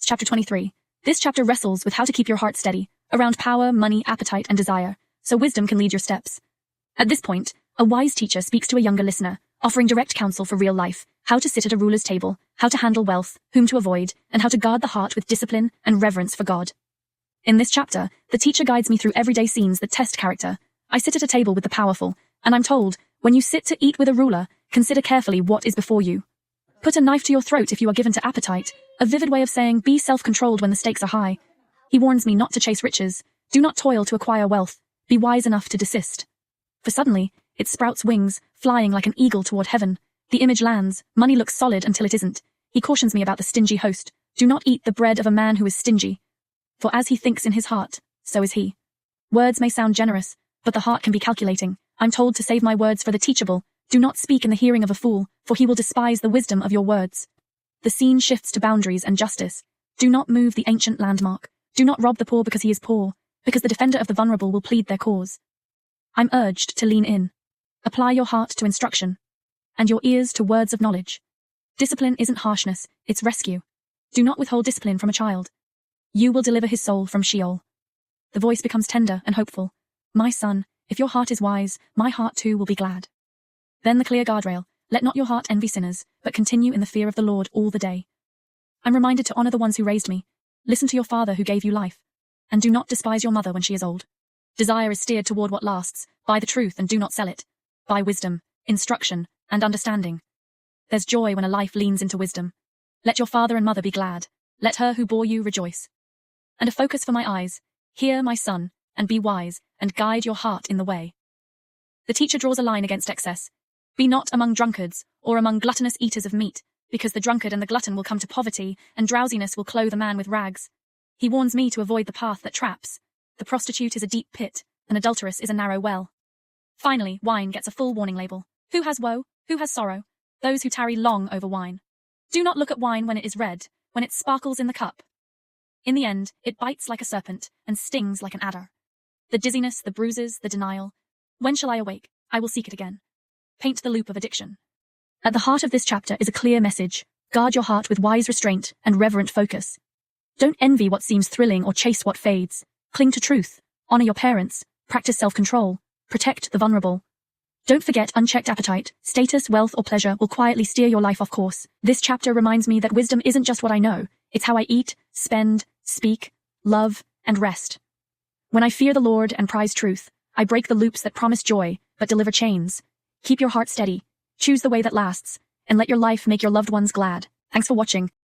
Proverbs chapter 23. This chapter wrestles with how to keep your heart steady, around power, money, appetite, and desire, so wisdom can lead your steps. At this point, a wise teacher speaks to a younger listener, offering direct counsel for real life, how to sit at a ruler's table, how to handle wealth, whom to avoid, and how to guard the heart with discipline and reverence for God. In this chapter, the teacher guides me through everyday scenes that test character. I sit at a table with the powerful, and I'm told, when you sit to eat with a ruler, consider carefully what is before you. Put a knife to your throat if you are given to appetite, a vivid way of saying be self-controlled when the stakes are high. He warns me not to chase riches, do not toil to acquire wealth, be wise enough to desist. For suddenly, it sprouts wings, flying like an eagle toward heaven. The image lands, money looks solid until it isn't. He cautions me about the stingy host, do not eat the bread of a man who is stingy. For as he thinks in his heart, so is he. Words may sound generous, but the heart can be calculating. I'm told to save my words for the teachable. Do not speak in the hearing of a fool, for he will despise the wisdom of your words. The scene shifts to boundaries and justice. Do not move the ancient landmark. Do not rob the poor because he is poor, because the defender of the vulnerable will plead their cause. I'm urged to lean in. Apply your heart to instruction, and your ears to words of knowledge. Discipline isn't harshness, it's rescue. Do not withhold discipline from a child. You will deliver his soul from Sheol. The voice becomes tender and hopeful. My son, if your heart is wise, my heart too will be glad. Then the clear guardrail, let not your heart envy sinners, but continue in the fear of the Lord all the day. I'm reminded to honor the ones who raised me. Listen to your father who gave you life. And do not despise your mother when she is old. Desire is steered toward what lasts. Buy the truth and do not sell it. Buy wisdom, instruction, and understanding. There's joy when a life leans into wisdom. Let your father and mother be glad. Let her who bore you rejoice. And a focus for my eyes. Hear, my son, and be wise, and guide your heart in the way. The teacher draws a line against excess. Be not among drunkards, or among gluttonous eaters of meat, because the drunkard and the glutton will come to poverty, and drowsiness will clothe a man with rags. He warns me to avoid the path that traps. The prostitute is a deep pit, an adulteress is a narrow well. Finally, wine gets a full warning label. Who has woe? Who has sorrow? Those who tarry long over wine. Do not look at wine when it is red, when it sparkles in the cup. In the end, it bites like a serpent, and stings like an adder. The dizziness, the bruises, the denial. When shall I awake? I will seek it again. Paint the loop of addiction. At the heart of this chapter is a clear message. Guard your heart with wise restraint and reverent focus. Don't envy what seems thrilling or chase what fades. Cling to truth. Honor your parents. Practice self-control. Protect the vulnerable. Don't forget unchecked appetite, status, wealth, or pleasure will quietly steer your life off course. This chapter reminds me that wisdom isn't just what I know. It's how I eat, spend, speak, love, and rest. When I fear the Lord and prize truth, I break the loops that promise joy, but deliver chains. Keep your heart steady. Choose the way that lasts, and let your life make your loved ones glad. Thanks for watching.